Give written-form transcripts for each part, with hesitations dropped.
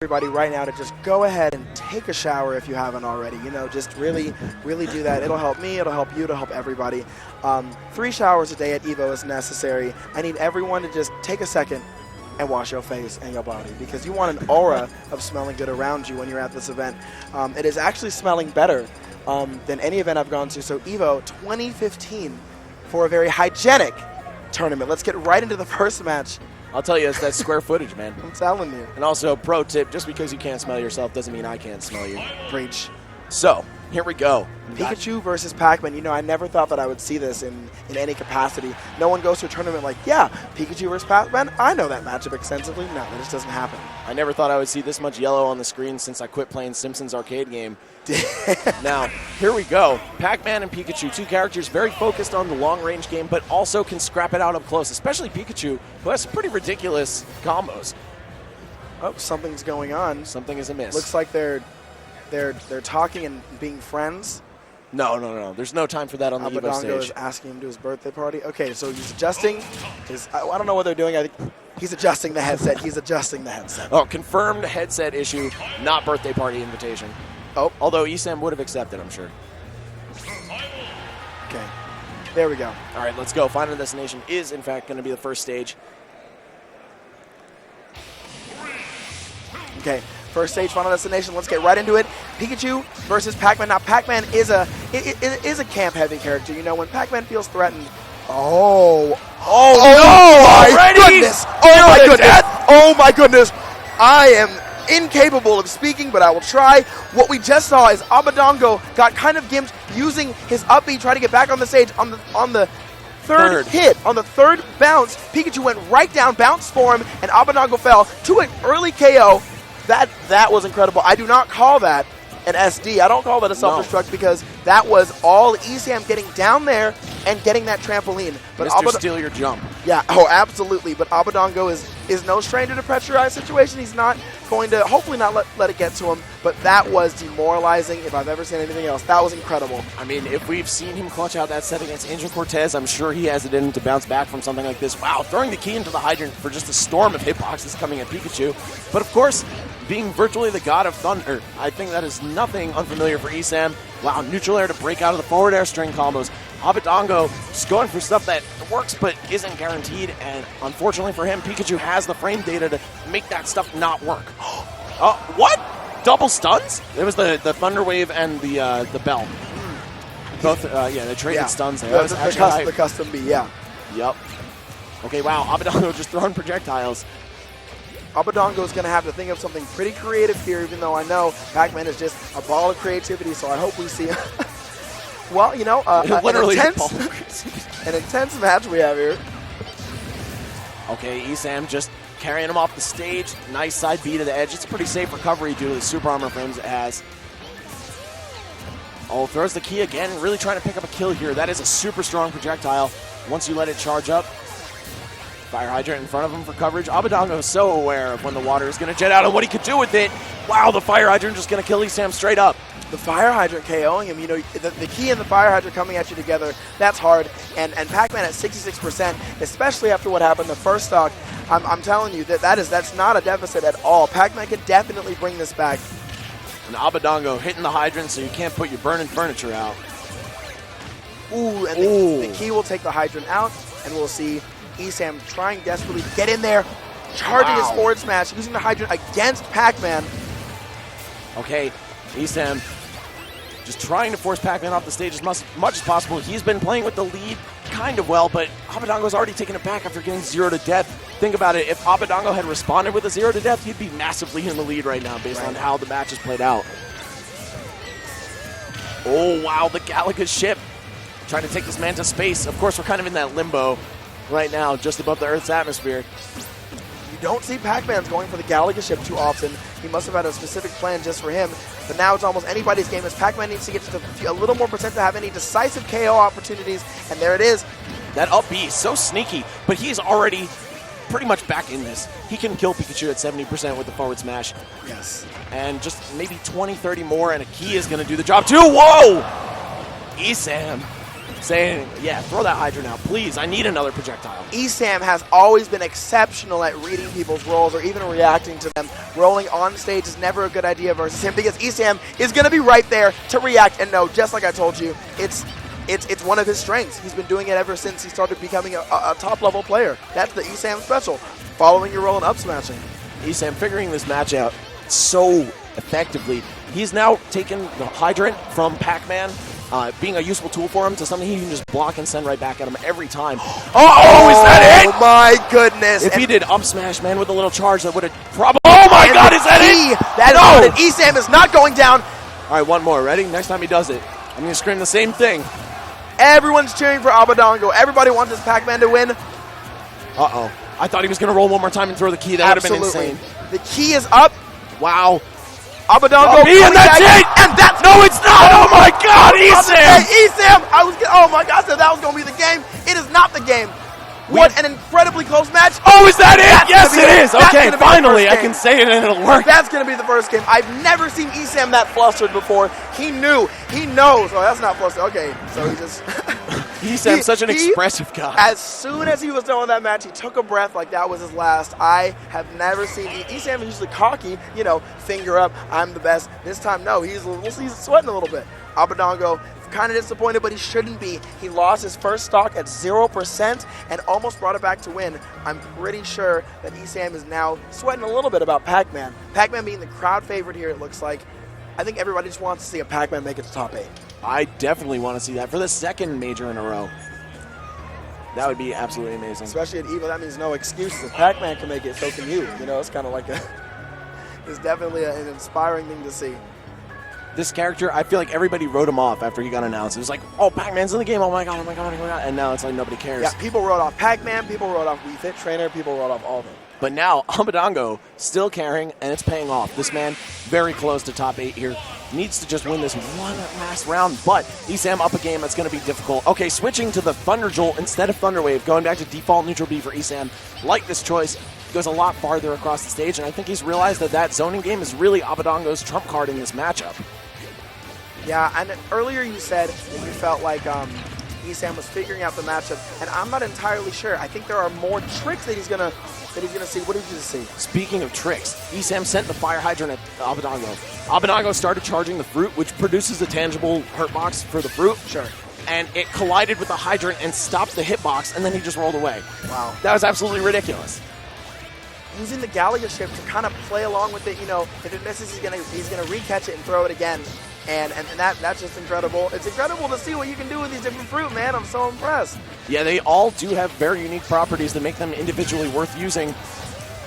Everybody right now to just go ahead and take a shower if you haven't already. You know, just really do that. It'll help me, it'll help you, it'll help everybody. 3 showers a day at EVO is necessary. I need everyone to just take a second and wash your face and your body because you want an aura of smelling good around you when you're at this event. It is actually smelling better than any event I've gone to. So EVO 2015 for a very hygienic tournament. Let's get right into the first match. I'll tell you, it's that square footage, man. I'm telling you. And also, pro tip, just because you can't smell yourself doesn't mean I can't smell you. Preach. So, here we go. Pikachu versus Pac-Man. You know, I never thought that I would see this in any capacity. No one goes to a tournament like, yeah, Pikachu versus Pac-Man. I know that matchup extensively. No, that just doesn't happen. I never thought I would see this much yellow on the screen since I quit playing Simpsons arcade game. Now, here we go. Pac-Man and Pikachu, 2 characters very focused on the long-range game, but also can scrap it out up close, especially Pikachu, who has some pretty ridiculous combos. Oh, something's going on. Something is amiss. Looks like they're talking and being friends. No. There's no time for that on the EVO stage. Abadango is asking him to his birthday party. Okay, so he's adjusting his. I don't know what they're doing. I think he's adjusting the headset. He's adjusting the headset. Oh, confirmed headset issue, not birthday party invitation. Oh. Although ESAM would have accepted, I'm sure. Okay. There we go. All right, let's go. Final Destination is, in fact, going to be the first stage. Okay. First stage, Final Destination. Let's get right into it. Pikachu versus Pac-Man. Now, Pac-Man is a camp-heavy character. You know, when Pac-Man feels threatened. Oh no! My goodness! Oh my goodness! Oh my goodness! I am incapable of speaking, but I will try. What we just saw is Abadango got kind of gimped using his up B, trying to get back on the stage on the third hit. On the third bounce, Pikachu went right down, bounced for him, and Abadango fell to an early KO. That was incredible. I do not call that an SD. I don't call that a self-destruct because that was all ESAM getting down there and getting that trampoline. But Mr. Steal your jump. Yeah, oh, absolutely. But Abadango is no stranger to pressurized situation. He's not going to, hopefully not let it get to him. But that was demoralizing if I've ever seen anything else. That was incredible. I mean, if we've seen him clutch out that set against Angel Cortez, I'm sure he has it in him to bounce back from something like this. Wow, throwing the key into the hydrant for just a storm of hitboxes coming at Pikachu. But of course, being virtually the god of thunder, I think that is nothing unfamiliar for ESAM. Wow, neutral air to break out of the forward air string combos. Abadango just going for stuff that works but isn't guaranteed, and unfortunately for him, Pikachu has the frame data to make that stuff not work. What? Double stuns? It was the Thunder Wave and the Bell. Both, they traded stuns there. The custom B, yeah. Yep. Okay, wow, Abadango just throwing projectiles. Abadango is going to have to think of something pretty creative here, even though I know Pac-Man is just a ball of creativity, so I hope we see well, you know, an intense match we have here. Okay, ESAM just carrying him off the stage. Nice side B to the edge. It's a pretty safe recovery due to the super armor frames it has. Oh, throws the key again, really trying to pick up a kill here. That is a super strong projectile once you let it charge up. Fire hydrant in front of him for coverage. Abadango is so aware of when the water is going to jet out and what he could do with it. Wow, the fire hydrant just going to kill ESAM straight up. The fire hydrant KOing him, you know, the key and the fire hydrant coming at you together, that's hard. And Pac-Man at 66%, especially after what happened the first stock, I'm telling you that's not a deficit at all. Pac-Man can definitely bring this back. And Abadango hitting the hydrant so you can't put your burning furniture out. Ooh, and the key will take the hydrant out, and we'll see ESAM trying desperately to get in there, charging his forward smash, using the hydrant against Pac-Man. Okay, ESAM just trying to force Pac-Man off the stage as much as possible. He's been playing with the lead kind of well, but Abadango's already taken it back after getting 0 to death. Think about it, if Abadango had responded with a 0 to death, he'd be massively in the lead right now based on how the match has played out. Oh, wow, the Galaga ship trying to take this man to space. Of course, we're kind of in that limbo right now, just above the Earth's atmosphere. You don't see Pac-Man's going for the Galaga ship too often. He must have had a specific plan just for him. But now it's almost anybody's game as Pac-Man needs to get to a little more percent to have any decisive KO opportunities. And there it is. That up B is so sneaky, but he's already pretty much back in this. He can kill Pikachu at 70% with the forward smash. Yes. And just maybe 20, 30 more, and a key is going to do the job too. Whoa! ESAM saying, yeah, throw that hydrant out, please. I need another projectile. ESAM has always been exceptional at reading people's rolls or even reacting to them. Rolling on stage is never a good idea versus him because ESAM is going to be right there to react. And no, just like I told you, it's one of his strengths. He's been doing it ever since he started becoming a top-level player. That's the ESAM special, following your roll and up smashing. ESAM figuring this match out so effectively. He's now taken the hydrant from Pac-Man, being a useful tool for him, to something he can just block and send right back at him every time. Oh, is that it? Oh my goodness. If he did up smash, man, with a little charge, that would have probably... Oh my god, is that it? That is it. ESAM is not going down. All right, one more. Ready? Next time he does it, I'm going to scream the same thing. Everyone's cheering for Abadango. Everybody wants this Pac-Man to win. Uh-oh. I thought he was going to roll one more time and throw the key. That would have been insane. The key is up. Wow. Abadango. And that's it! And that's no, it's not! Oh my god, ESAM! ESAM! Oh my god, so that was going to be the game. It is not the game. What an incredibly close match. Oh, is that it? Yes, it is. Okay, finally, I can say it and it'll work. That's going to be the first game. I've never seen ESAM that flustered before. He knew. He knows. Oh, that's not flustered. Okay, so he just... ESAM's such an expressive guy. As soon as he was done with that match, he took a breath like that was his last. I have never seen... ESAM is usually cocky, you know, finger up, I'm the best. This time, no, he's sweating a little bit. Abadango, kind of disappointed, but he shouldn't be. He lost his first stock at 0% and almost brought it back to win. I'm pretty sure that ESAM is now sweating a little bit about Pac-Man. Pac-Man being the crowd favorite here, it looks like. I think everybody just wants to see a Pac-Man make it to top 8. I definitely want to see that for the second major in a row. That would be absolutely amazing. Especially at EVO, that means no excuses. If Pac-Man can make it, so can you. You know, it's kind of like it's definitely an inspiring thing to see. This character, I feel like everybody wrote him off after he got announced. It was like, oh, Pac-Man's in the game, oh my god, oh my god, oh my god. And now it's like nobody cares. Yeah, people wrote off Pac-Man, people wrote off Wii Fit Trainer, people wrote off all of them. But now, Abadango still carrying, and it's paying off. This man, very close to top 8 here. Needs to just win this one last round, but ESAM up a game that's going to be difficult. Okay, switching to the Thunder Jolt instead of Thunder Wave, going back to default neutral B for ESAM. Like this choice, goes a lot farther across the stage, and I think he's realized that that zoning game is really Abadango's trump card in this matchup. Yeah, and earlier you said that you felt like ESAM was figuring out the matchup, and I'm not entirely sure. I think there are more tricks that he's gonna see. What did you see? Speaking of tricks, ESAM sent the fire hydrant at Abadango. Abadango started charging the fruit, which produces a tangible hurt box for the fruit. Sure. And it collided with the hydrant and stopped the hitbox, and then he just rolled away. Wow. That was absolutely ridiculous. Using the Galaga ship to kind of play along with it, you know, if it misses, he's gonna recatch it and throw it again. And that's just incredible. It's incredible to see what you can do with these different fruit, man. I'm so impressed. Yeah, they all do have very unique properties that make them individually worth using.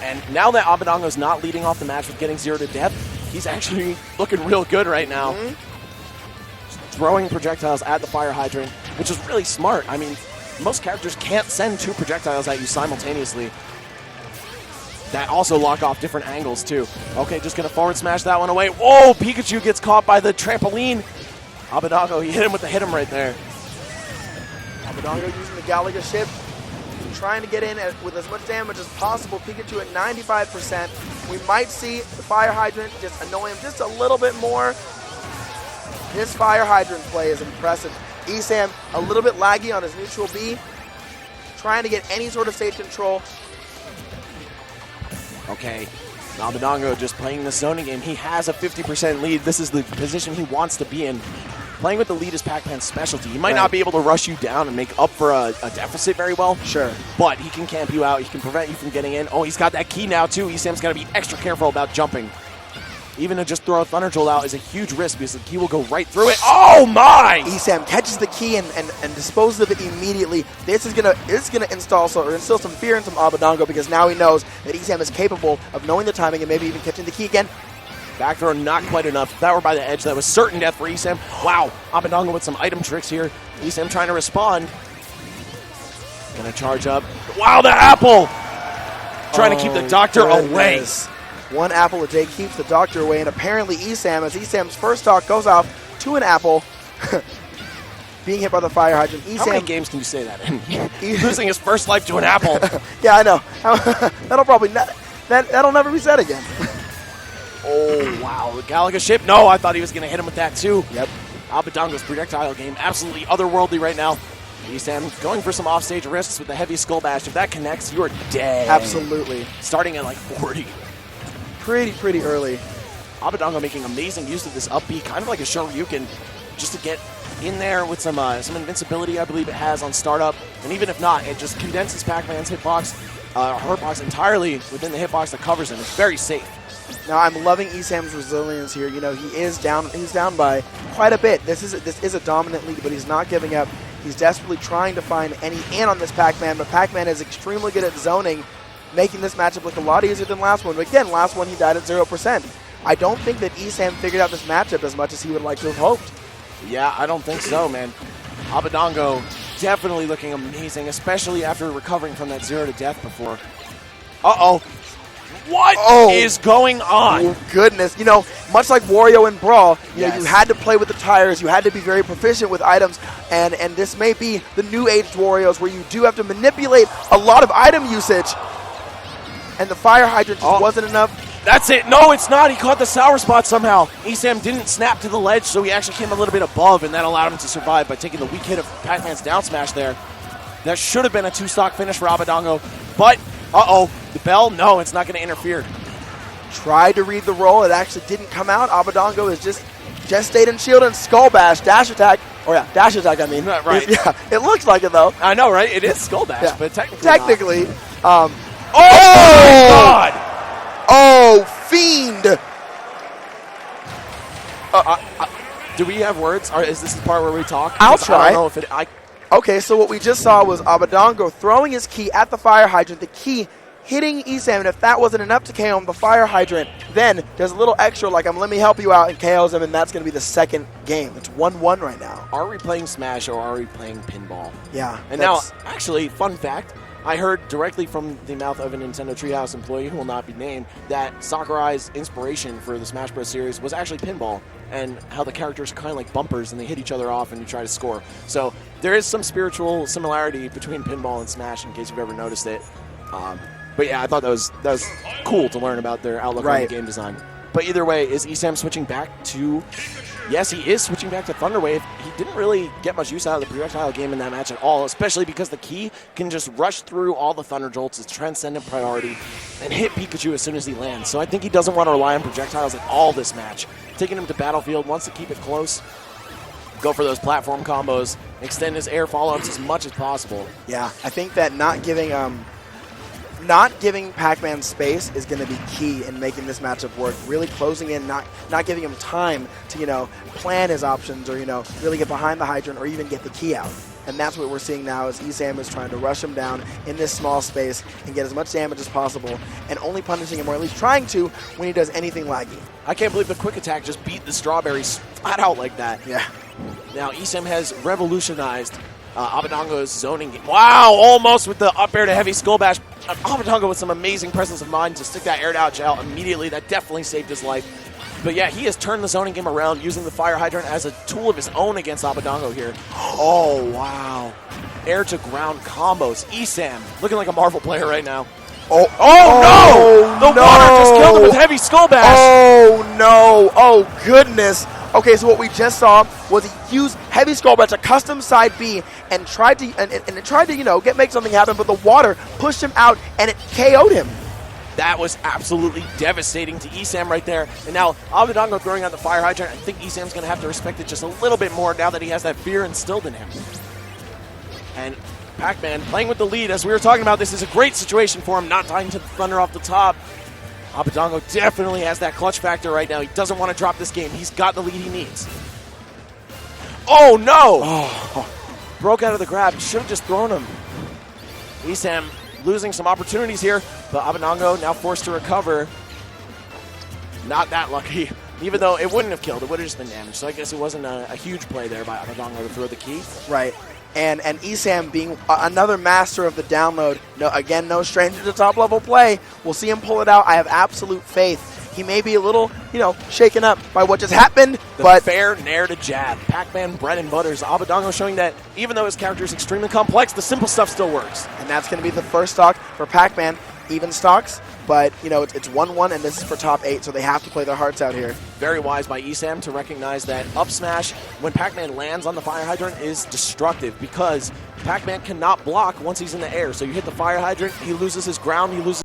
And now that Abadango's not leading off the match with getting 0 to death, he's actually looking real good right now. Mm-hmm. Throwing projectiles at the fire hydrant, which is really smart. I mean, most characters can't send 2 projectiles at you simultaneously. That also lock off different angles, too. Okay, just going to forward smash that one away. Whoa, Pikachu gets caught by the trampoline. Abadango, he hit him with the hit him right there. Abadango using the Galaga ship, trying to get in with as much damage as possible. Pikachu at 95%. We might see the fire hydrant just annoy him just a little bit more. This fire hydrant play is impressive. ESAM a little bit laggy on his neutral B, trying to get any sort of stage control. Okay, Abadango just playing the zoning game. He has a 50% lead. This is the position he wants to be in. Playing with the lead is Pac-Man's specialty. He might not be able to rush you down and make up for a deficit very well. Sure. But he can camp you out. He can prevent you from getting in. Oh, he's got that key now, too. ESAM's got to be extra careful about jumping. Even to just throw a Thunder Jolt out is a huge risk because the key will go right through it. Oh my! ESAM catches the key and disposes of it immediately. This is gonna instill some fear into Abadango because now he knows that ESAM is capable of knowing the timing and maybe even catching the key again. Back throw, not quite enough. If that were by the edge, that was certain death for ESAM. Wow, Abadango with some item tricks here. ESAM trying to respond. Gonna charge up. Wow, the apple! Trying to keep the doctor away. One apple a day keeps the doctor away, and apparently ESAM, as ESAM's first stock goes off to an apple, being hit by the fire hydrant. ESAM, how many games can you say that in? Losing his first life to an apple. Yeah, I know. That'll never be said again. Oh, wow. The Galaga ship? No, I thought he was going to hit him with that, too. Yep. Abadango's projectile game absolutely otherworldly right now. ESAM going for some offstage risks with the heavy skull bash. If that connects, you're dead. Absolutely. Starting at like 40. Pretty early. Abadango making amazing use of this up B, kind of like a Shoryuken, just to get in there with some invincibility, I believe it has on startup. And even if not, it just condenses Pac-Man's hurtbox entirely within the hitbox that covers him. It's very safe. Now I'm loving ESAM's resilience here. You know, he is down. He's down by quite a bit. This is a dominant lead, but he's not giving up. He's desperately trying to find any in on this Pac-Man, but Pac-Man is extremely good at zoning, making this matchup look a lot easier than last one. But again, last one he died at 0%. I don't think that ESAM figured out this matchup as much as he would like to have hoped. Yeah, I don't think so, man. Abadango definitely looking amazing, especially after recovering from that 0 to death before. Uh-oh. What is going on? Oh, goodness. You know, much like Wario and Brawl, you know, you had to play with the tires. You had to be very proficient with items. And this may be the new aged Wario's where you do have to manipulate a lot of item usage. And the fire hydrant just wasn't enough. That's it. No, it's not. He caught the sour spot somehow. ESAM didn't snap to the ledge, so he actually came a little bit above, and that allowed him to survive by taking the weak hit of Pac-Man's down smash there. That should have been a 2-stock finish for Abadango, but, the bell? No, it's not going to interfere. Tried to read the roll. It actually didn't come out. Abadango is just stayed in shield and skull bash, dash attack. Dash attack, I mean. Right. Yeah, it looks like it, though. I know, right? It is skull bash, but technically not. My God! Oh, fiend! Do we have words? Is this the part where we talk? I'll try. I don't know if Okay, so what we just saw was Abadango throwing his key at the fire hydrant, the key hitting ESAM, and if that wasn't enough to KO him, the fire hydrant, then there's a little extra like, let me help you out, and KOs him, and that's going to be the second game. It's 1-1 right now. Are we playing Smash or are we playing Pinball? Yeah. And now, actually, fun fact, I heard directly from the mouth of a Nintendo Treehouse employee who will not be named that Sakurai's inspiration for the Smash Bros. Series was actually pinball, and how the characters are kind of like bumpers and they hit each other off and you try to score. So there is some spiritual similarity between pinball and Smash, in case you've ever noticed it. But yeah, I thought that was cool to learn about their outlook on the game design. But either way, is ESAM switching back to... Yes, he is switching back to Thunderwave. He didn't really get much use out of the projectile game in that match at all, especially because the key can just rush through all the Thunder Jolts, it's transcendent priority, and hit Pikachu as soon as he lands. So I think he doesn't want to rely on projectiles at all this match. Taking him to Battlefield, wants to keep it close, go for those platform combos, extend his air follow-ups as much as possible. Yeah, I think that not giving Pac-Man space is going to be key in making this matchup work. Really closing in, not giving him time to, plan his options or, really get behind the hydrant or even get the key out. And that's what we're seeing now is ESAM is trying to rush him down in this small space and get as much damage as possible and only punishing him, or at least trying to, when he does anything laggy. I can't believe the quick attack just beat the strawberries flat out like that. Yeah. Now ESAM has revolutionized Abadango's zoning game. Wow, almost with the up air to heavy skull bash. Abadango with some amazing presence of mind to stick that air out out immediately. That definitely saved his life. But yeah, he has turned the zoning game around using the fire hydrant as a tool of his own against Abadango here. Oh, wow. Air to ground combos. ESAM looking like a Marvel player right now. Oh no! The water just killed him with heavy skull bash. Oh, no. Oh, goodness. Okay, so what we just saw was he used heavy skull bash, a custom side B, and tried to, make something happen, but the water pushed him out, and it KO'd him. That was absolutely devastating to ESAM right there. And now Abadango throwing out the fire hydrant. I think ESAM's going to have to respect it just a little bit more now that he has that fear instilled in him. And Pac-Man playing with the lead. As we were talking about, this is a great situation for him, not dying to the thunder off the top. Abadango definitely has that clutch factor right now. He doesn't want to drop this game. He's got the lead he needs. Oh, no! Oh. Broke out of the grab. He should have just thrown him. ESAM losing some opportunities here, but Abadango now forced to recover. Not that lucky. Even though it wouldn't have killed, it would have just been damaged. So I guess it wasn't a huge play there by Abadango to throw the key. Right. And ESAM being another master of the download, no stranger to top-level play. We'll see him pull it out. I have absolute faith. He may be a little, shaken up by what just happened, but fair nair to jab. Pac-Man bread and butters. Abadango showing that even though his character is extremely complex, the simple stuff still works. And that's going to be the first stock for Pac-Man. Even stocks, But, you know, it's 1-1, and this is for top 8, so they have to play their hearts out here. Very wise by ESAM to recognize that up smash when Pac-Man lands on the fire hydrant is destructive because Pac-Man cannot block once he's in the air. So you hit the fire hydrant, he loses his ground, he loses